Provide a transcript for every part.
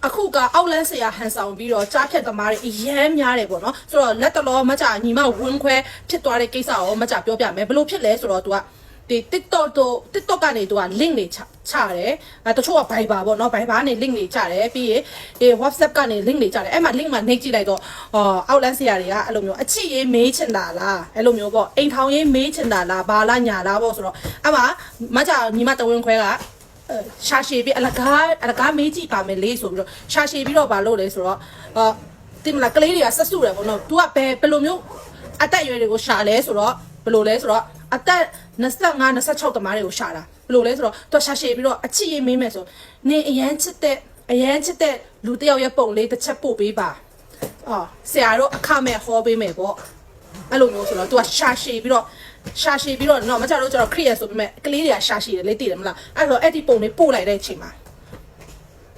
အခုကအောက်လန်းဆရာဟန်ဆောင်ပြီးတော့ကြားဖြတ်သမားတွေအရမ်းများတယ်ပေါ့နော်ဆိုတော့လက်တလောမကြညီမဝင်းခွဲဖြစ်သွားတဲ့ကိစ္စရောမကြပြောပြမယ်ဘလို့ဖြစ်လဲဆိုတော့ तू ကဒီ TikTok ကနေ तू က link တွေချတယ်တချို့က Viber ပေါ့နော် Viber ကနေ link တွေချတယ်ပြီးရင် WhatsApp ကနေ link တွေချတယ်အဲ့မှာ link မှာနှိပ်ကြည့်လိုက်တော့အောက်လန်းဆရာတွေကအဲ့လိုမျိုးအချစ်ရေးမေးချင်တာလားအဲ့လိုမျိုးပေါ့အိမ်ထောင်ရေးမေးချင်တာလားဘာလားညာလားပေါ့ဆိုတော့အဲ့မှာမကြညီမတဝင်းခွဲကရှာရှည်ပြီးအလကားမေးကြည့်ပါမယ်လေးဆိုပြီးတော့ရှာရှည်ပြီးတော့ဗာလို့လဲဆိုတော့တင်မလားကလေးတွေကဆက်စုတယ်ပေါ့နော် तू ကဘယ်လိုမျိုးအတက်ရွယ်တွေကိုရှာလဲဆိုတော့ဘယ်လိုလဲဆိုတော့အသက်25 26တမားတွေကိုရှာတာဘယ်လိုလဲဆိုတော့ तू ရှာရှည်ပြီးတော့အချစ်ရေးမေးမယ်ဆိုနေအရန်ချစ်တဲ့လူတစ်ယောက်ရဲ့ပုံလေးတစ်ချက်ပို့ပေးပါဆရာတို့အခမဲ့ဟောပေးမယ်ပေါ့အဲ့လိုမျိုးဆိုတော့ तू ကရှာရှည်ပြီးတော့နော်မကြတော့ကျတော့ခရီးရဆိုပေမဲ့ကလေးတွေကရှာရှည်တယ်လေသိတယ်မလားအဲ့တော့အဲ့ဒီပုံလေးပို့လိုက်တဲ့အချိန်မှာ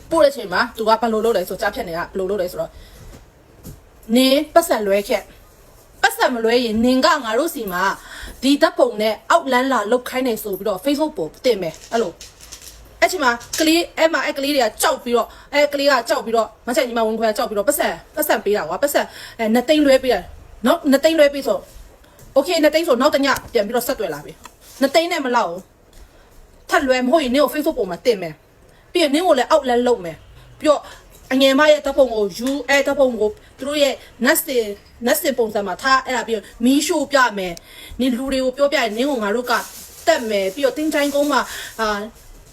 तू ကဘယ်လိုလုပ်လဲဆိုကြားဖြတ်နေကဘယ်လိုလုပ်လဲဆိုတော့နေပတ်စံလွဲခဲ့ပတ်စံမလွဲရင်နင်ကငါတို့စီမှာဒီဓာတ်ပုံနဲ့အောက်လန်းလာလုတ်ခိုင်းနေဆိုပြီးတော့ Facebook ပေါ်တင်မယ်အဲ့လိုအဲ့ချိန်မှာကလေးအဲ့မှာအဲ့ကလေးတွေကကြောက်ပြီးတော့အဲ့ကလေးကကြောက်ပြီးတော့မချက်ညီမဝင်ခွဲကြောက်ပြီးတော့ပတ်စံပေးတာကွာပတ်စံနှစ်သိန်းလွဲပေးတာနော်နှစ်သိန်းလွဲပေးဆိုโอเคနှစ်သိန်းဆိုနောက်တညပြန်ပြီးတော့ဆက်တွေ့လာပြီနှစ်သိန်းနဲ့မလောက်ဘူးထပ်လွဲမဟုတ်ရင်နင့်ကို Facebook ပေါ်မှာတင်မယ်ပြီးရင်နင့်ကိုလည်းအောက်လန်းလုတ်မယ်ပြီးတော့အငယ်မရဲ့တပ်ပုံကိုယူအဲ့တပ်ပုံကိုသူတို့ရဲ့ next ပုံစံမှာထားအဲ့ဒါပြီးမီးရှို့ပြမယ်နင်လူတွေကိုပြောပြရင်နင်းကိုငါတို့ကတက်မယ်ပြီးတော့တင်းချိုင်းကုန်းမှာ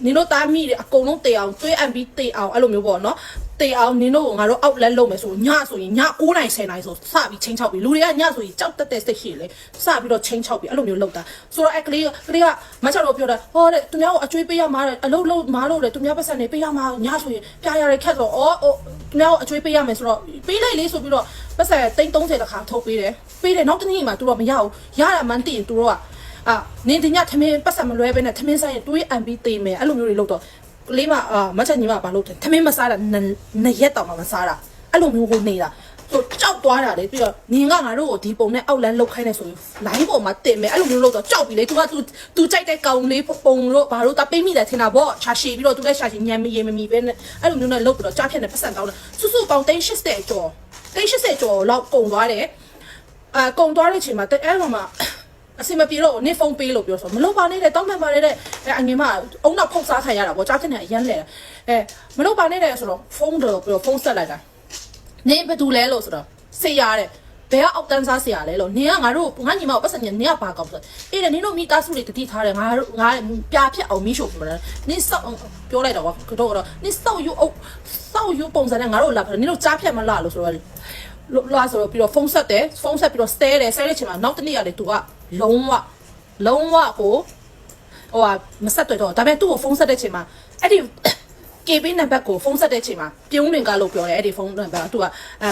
နင်တို့သားမိတွေအကုန်လုံးတေအောင်သွေးအံပြီးတေအောင်အဲ့လိုမျိုးပေါ့နော်တေအောင်နင်တို့ငါတို့အောက်လက်လုံးမယ်ဆိုညဆိုရင်ည9နိုင်10နိုင်ဆိုစပြီးချင်းချောက်ပြီးလူတွေကညဆိုရင်ကြောက်တက်တဲ့စိတ်ရှိလေစပြီးတော့ချင်းချောက်ပြီးအဲ့လိုမျိုးလုပ်တာဆိုတော့အဲ့ကလေးကမချောက်တော့ပြောတာဟောတဲ့သူများကိုအကျွေးပေးရမှာအလုပ်လုပ်မားလို့လေသူများပတ်စံနေပေးရမှာညဆိုရင်ပြရတဲ့ခက်ဆိုသူများကိုအကျွေးပေးရမယ်ဆိုတော့ပေးလိုက်လေဆိုပြီးတော့ပတ်စံ30တခါထုတ်ပေးတယ်နောက်တနေ့မှသူတို့မရဘူးရတာမှန်းသိရင်သူတို့ကနင်းဒီညထမင်းပတ်စံမလွဲပဲနဲ့ထမင်းဆိုင်ရင်တွေးအံပြီးတေးမယ်အဲ့လိုမျိုးတွေလုပ်တော့ကလေးမမချက်ညီမဘာလုပ်တယ်ထမင်းမစားတာနှစ်ရက်တောင်မှမစားတာအဲ့လိုမျိုးကိုနေတာဆိုကြောက်သွားတာလေပြီးတော့နင်ကငါတို့ကိုဒီပုံနဲ့အောက်လန်းလုတ်ခိုင်းနေဆိုရင် line ပေါ်မှာတင်မယ်အဲ့လိုမျိုးလုပ်တော့ကြောက်ပြီလေ तू က तू ကြိုက်တဲ့ကောင်လေးပုံလို့ဘာလို့တပေးမိတယ်ထင်တာဗောရှာရှည်ပြီးတော့ तू လည်းရှာရှည်ညံမရေမမီပဲနဲ့အဲ့လိုမျိုးနဲ့လုတ်ပြီးတော့ကြားဖြတ်နေပတ်စံတောင်းတယ်စုပေါင်း380ကျော်380ကျော်လောက်ကုန်သွားတယ်ကုန်သွားတဲ့အချိန်မှာအဲ့လိုမှအစမပြေတော့နေဖုန်းပေးလို့ပြောဆိုမလုပ်ပါနဲ့တဲ့တောင်းပန်ပါနဲ့တဲ့အငယ်မအုံနောက်ဖုတ်စားခံရတာဗောကြားဖြစ်နေအရန်လဲမလုပ်ပါနဲ့တဲ့ဆိုတော့ဖုန်းတော့ပြောဖုန်းဆက်လိုက်တာနေဘယ်သူလဲလို့ဆိုတော့ဆရာတဲ့ဘယ်ကအောက်တန်းစားဆရာလဲလို့နေကငါတို့ငါညီမကိုပတ်စံနေနေကဘာကောက်ဆိုအေးတဲ့နင်တို့မိသားစုတွေတတိထားတယ်ငါပြာဖြတ်အောင်မိရှို့ပြမလားနင်စောက်ပြောလိုက်တော့ကတော့နင်စောက်ယူပုံစံနဲ့ငါတို့လာပြနင်တို့ကြားဖြတ်မလားလို့ဆိုတော့လာဆိုတော့ပြီးတော့ဖုန်းဆက်ပြီးတော့ဆဲတဲ့ချိန်မှာနောက်တနေ့ရတယ်သူကလုံးဝကိုမဆက်တွေ့တော့ဒါပေမဲ့သူ့ကိုဖုန်းဆက်တဲ့ချိန်မှာအဲ့ဒီ KB နံပါတ်ကိုဖုန်းဆက်တဲ့ချိန်မှာပြုံးလွင်ကားလို့ပြောတယ်အဲ့ဒီဖုန်းနံပါတ်သူက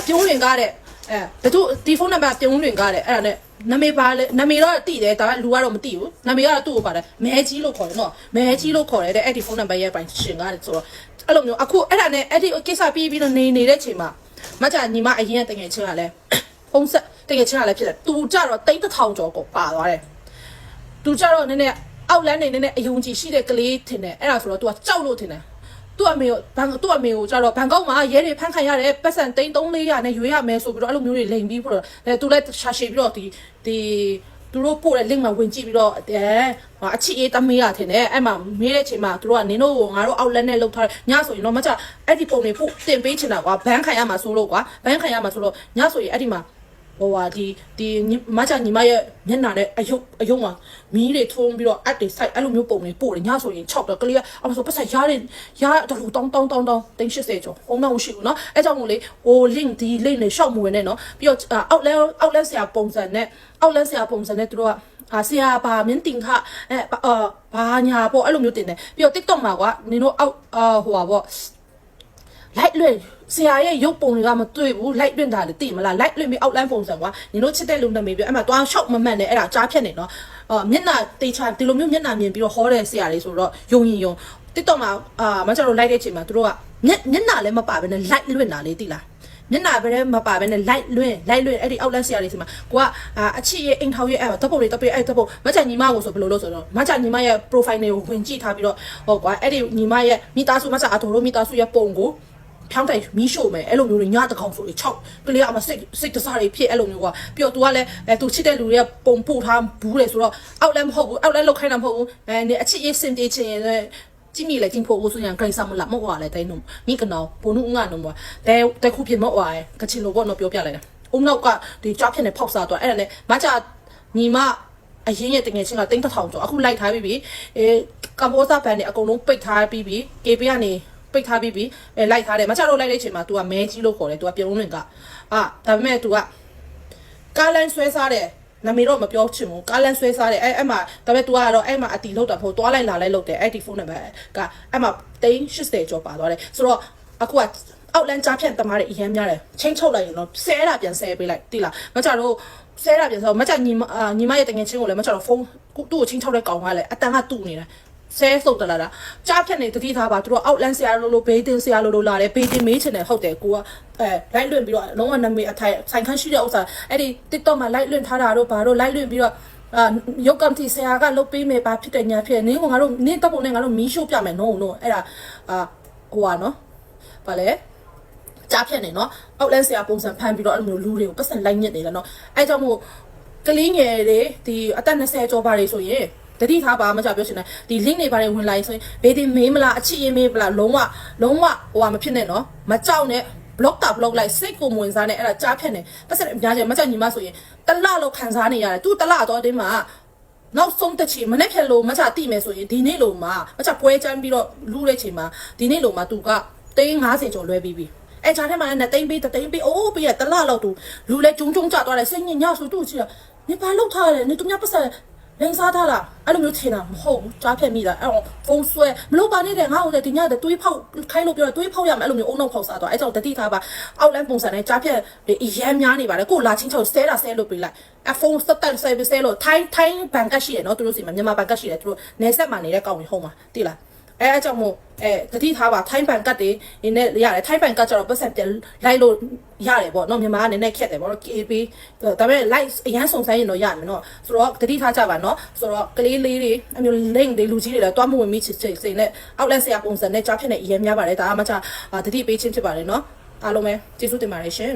ပြုံးလွင်ကားတဲ့ဘယ်သူဒီဖုန်းနံပါတ်ပြုံးလွင်ကားတဲ့အဲ့ဒါနဲ့နာမည်ပါလေနာမည်တော့တိတယ်ဒါပေမဲ့လူကတော့မတိဘူးနာမည်ကတော့သူ့ကိုပါတယ်မဲကြီးလို့ခေါ်တယ်နော်မဲကြီးလို့ခေါ်တယ်တဲ့အဲ့ဒီဖုန်းနံပါတ်ရဲ့ပိုင်ရှင်ကားတယ်ဆိုတော့အဲ့လိုမျိုးအခုအဲ့ဒါနဲ့အဲ့ဒီကိစ္စပြီးတော့နေတဲ့ချိန်မှာမကြညီမအရင်တကယ်ချင်းကလည်းဖုန်းဆက်တကယ်ချင်းကလည်းဖြစ်တယ်သူကြတော့3000ကျော်ကိုပါသွားတယ်သူကြတော့နည်းနည်းအောက်လန်းနေနည်းနည်းအယုံကြည်ရှိတဲ့ကလေးထင်တယ်အဲ့ဒါဆိုတော့ तू ကကြောက်လို့ထင်တယ်သူ့အမေကိုကြတော့ဘန်ကောက်မှာရဲတွေဖမ်းခံရတယ်ပတ်စံ300-400နဲ့ရွေးရမယ်ဆိုပြီးတော့အဲ့လိုမျိုးတွေလိန်ပြီးပြီးတော့သူလည်းရှာရှည်ပြီးတော့ဒီသူတို့ပို့တဲ့ link မှာဝင်ကြည့်ပြီးတော့အချစ်အေးတမေးရထင်တယ်အဲ့မှာမေးတဲ့အချိန်မှာသူတို့ကနင်တို့ကိုငါတို့အောက်လက်နဲ့လှုပ်ထားတယ်ညဆိုရင်တော့မကြအဲ့ဒီပုံတွေပို့တင်ပေးချင်တာကွာဘန်းခံရမှာဆိုလို့ကွာဘန်းခံရမှာဆိုတော့ညဆိုရင်အဲ့ဒီမှာဒီမချညီမရဲ့မျက်နှာနဲ့အယုံမှာမီးတွေထုံးပြီးတော့အက်တွေစိုက်အဲ့လိုမျိုးပုံတွေပို့တယ်ညဆိုရင်6တော့ကလေးကအမဆိုပတ်ဆက်ရတော့တောင်း380ကျော်အုံနောက်ရှိဘူးเนาะအဲ့ကြောင့်မို့လေlink ဒီ link နဲ့ရှောက်မဝင်နဲ့เนาะပြီးတော့အောက်လက်ဆရာပုံစံနဲ့သူတို့ကဆရာပါမင်းတင်ခဘာညာပေါ့အဲ့လိုမျိုးတင်တယ်ပြီးတော့ TikTok မှာကွာနင်တို့ပေါ့လိုက်လွဲဆရာရဲ့ရုပ်ပုံတွေကမတွေ့ဘူးလိုက်လွင့်တာလေသိမလားလိုက်လွင့်ပြီးအောက်လန်းပုံစံကွာနင်တို့ချစ်တဲ့လူနာမည်ပြအဲ့မှာတွားရှောက်မမှန်နဲ့အဲ့ဒါကြားဖြတ်နေနော်မျက်နှာတေချာဒီလိုမျိုးမျက်နှာမြင်ပြီးတော့ဟောတဲ့ဆရာလေးဆိုတော့ယုံ TikTok မှာမကျတော့လိုက်တဲ့အချိန်မှာသူတို့ကမျက်နှာလည်းမပါဘဲနဲ့လိုက်လွင့်တာလေသိလားမျက်နှာပဲမပါဘဲနဲ့လိုက်လွင့်အဲ့ဒီအောက်လန်းဆရာလေးစီမှာကိုကအချစ်ရဲ့အိမ်ထောင်ရဲ့အဲ့တပ်ပုံတွေတပ်ပေးအဲ့တပ်ပုံမချညီမကိုဆိုဘယ်လိုလုပ်ဆိုတော့မချညီမရဲ့ profile တွေကိုဝင်ကြည့်ထားပြီးတော့ဟုတ်ကွာအဲ့ဒီညီမရဲ့မိသားစုမချအတော်တို့မိသားစုရဲ့ပုံကို ဖြောင်းတိုင်မီးရှို့မယ်အဲ့လိုမျိုးညတကောင်ဆို6ကလေးကမှစိတ်တစားတွေဖြစ်အဲ့လိုမျိုးကွာပြီးတော့ तू ကလည်းသူချစ်တဲ့လူတွေကပုံပို့ထားဘူးလေဆိုတော့အောက်လည်းမဟုတ်ဘူးအောက်လည်းလောက်ခိုင်းတာမဟုတ်ဘူးအချစ်ရေးစင်ပြေချင်จิมีเลยจิงพวกอุสุยังไกลซ้ำละมากกว่าเลยแต่หนุ่มนี่กันเอาปนุ่งงานหนุ่มว่าแต่คู่เพียงมากกว่าก็ชิโร่ก็นบเปียวๆเลยเราก็ดีจับเพียงในพอกซาตัวไอ้เนี่ยมาจากนี่มาไอ้เหี้ยติงเงี้ยชิงก็ติ้งตะทองจ้ะအခုလိုက်ထားပြီးကမ္ဘောဇာဘန်เนี่ยအကုန်လုံးပိတ်ထားပြီး KB ကနေပိတ်ထားပြီးလိုက်ထားတယ်မချတော့လိုက်တဲ့အချိန်မှာ तू ကမဲကြီးလို့ခေါ်တယ် तू ကပြုံးလွင်ကဒါပေမဲ့ तू ကကားလန်းဆွဲစားတယ်နာမည်တော့မပြောချင်ဘူးကားလန်းဆွဲစားတယ်အဲ့မှာဒါပေမဲ့ तू ကတော့အဲ့မှာအတီလောက်တာမဟုတ်သွားလိုက်လာလိုက်လုပ်တယ်အဲ့ဒီဖုန်းနံပါတ်ကအဲ့မှာ380ကျော်ပါသွားတယ်ဆိုတော့အခုကအောက်လန်းကြားဖြန့်တမားတွေအရင်များတယ်ချင်းချုပ်လိုက်ရင်တော့ဆဲတာပြန်ဆဲပေးလိုက်တိလားမကြတော့ဆဲတာပြန်ဆိုမကြညီမရဲ့တငယ်ချင်းကိုလည်းမကြတော့ဖုန်းသူ့ကိုချင်းချုပ်တဲ့ကောင်ကလည်းအတန်ကတူနေတာဆဲဆုပ်တလာတာကြားဖြတ်နေတတိထားပါသူတို့အောက်လန်းဆရာလိုဘေးတင်ဆရာလိုလာတယ်ဘေးတင်မေးချင်တယ်ဟုတ်တယ်ကိုကလိုက်လွင့်ပြီးတော့လုံးဝနာမည်အထိုင်ဆိုင်ခန်းရှိတဲ့ဥစ္စာအဲ့ဒီ TikTok မှာလိုက်လွင့်ထားတာတို့ဘာတို့လိုက်လွင့်ပြီးတော့ရုပ်ကံတီဆရာကလုတ်ပေးမယ်ဘာဖြစ်တယ်ညာဖြစ်နင်းကငါတို့နင်းတပ်ပုံနဲ့ငါတို့မီးရှို့ပြမယ်နော်အဲ့ဒါဟိုပါနော်ဗာလဲကြားဖြတ်နေနော်အောက်လန်းဆရာပုံစံဖမ်းပြီးတော့အဲ့လိုမျိုးလူတွေကိုပတ်စံလိုက်ညစ်နေတယ်နော်အဲ့ကြောင့်မို့ကလေးငယ်တွေဒီအသက်20ကျော်ပါတွေဆိုရင်တတိထားပါမကြပြောချင်တယ်ဒီ link တွေပါတယ်ဝင်လိုက်ဆိုရင်ဘေးတင်မေးမလားအချစ်ရေးမေးမလားလုံးဝဟိုဟာမဖြစ်နဲ့နော်မကြောက်နဲ့ block တာ block လိုက်စိတ်ကိုဝင်စားနေအဲ့ဒါကြားဖြတ်နေပတ်စံအများကြီးမကြညီမဆိုရင်တလလောက်ခံစားနေရတယ်သူတလတော့တင်းမှာနောက်ဆုံးတစ်ချိန်မနေ့ဖြတ်လို့မကြတိမယ်ဆိုရင်ဒီနေ့လိုမှာမကြပွဲချမ်းပြီးတော့လူတဲ့ချိန်မှာဒီနေ့လိုမှာသူက350ကျော်လွဲပြီးပြီအဲ့ချားထဲမှာလည်းတိမ့်ပေးအိုးပေးရတလလောက်သူလူလဲကျုံကျသွားတယ်စိတ်ညစ်ညဆိုသူ့ချီတာနေဘာလောက်ထားလဲနေသူများပတ်စံလိန်စားထားလားအဲ့လိုမျိုးထင်တာမဟုတ်ဘူးကြားဖြတ်မိတာအဲ့ဖုန်းဆွဲမလို့ပါနဲ့တဲ့ငါ့ကိုလည်းဒီညတဲ့တွေးဖောက်ခိုင်းလို့ပြောတာတွေးဖောက်ရမယ်အဲ့လိုမျိုးအုံနောက်ဖောက်စားသွားအဲ့ကြောင့်တတိထားပါအောက်လန်းပုံစံနဲ့ကြားဖြတ်အရန်များနေပါတယ်ကိုလာချင်းချောက်ဆဲလို့ပေးလိုက်အဖုန်းစတက်ဆဲပေးဆဲလို့ထိုင်းဘန်ကရှိရနော်သူတို့စီမှာမြန်မာဘန်ကရှိတယ်သူတို့နေဆက်မှာနေတဲ့ကောင်ကြီးဟုတ်မှာတိလားအဲ့အကြောင်းမို့တတိထားပါထိုင်းဘန်ကတ်တွေနည်းနည်းရတယ်ထိုင်းဘန်ကတ်ကျတော့ပတ်စံပြန်လိုက်လို့ရတယ်ပေါ့နော်မြန်မာကနည်းနည်းခက်တယ်ပေါ့နော် KB ဒါပေမဲ့ like အရန်စုံစမ်းရင်တော့ရမယ်နော်ဆိုတော့တတိထားကြပါနော်ဆိုတော့ကလေးလေးတွေအမျိုး link တွေလူကြီးတွေလည်းတွားမဝင်မိချစ်စိတ်နဲ့အောက်လန့်ဆရာပုံစံနဲ့ကြားဖြစ်နေအရင်များပါတယ်ဒါမှမဟုတ်တတိပေးချင်းဖြစ်ပါတယ်နော်အားလုံးပဲကျေးဇူးတင်ပါတယ်ရှင်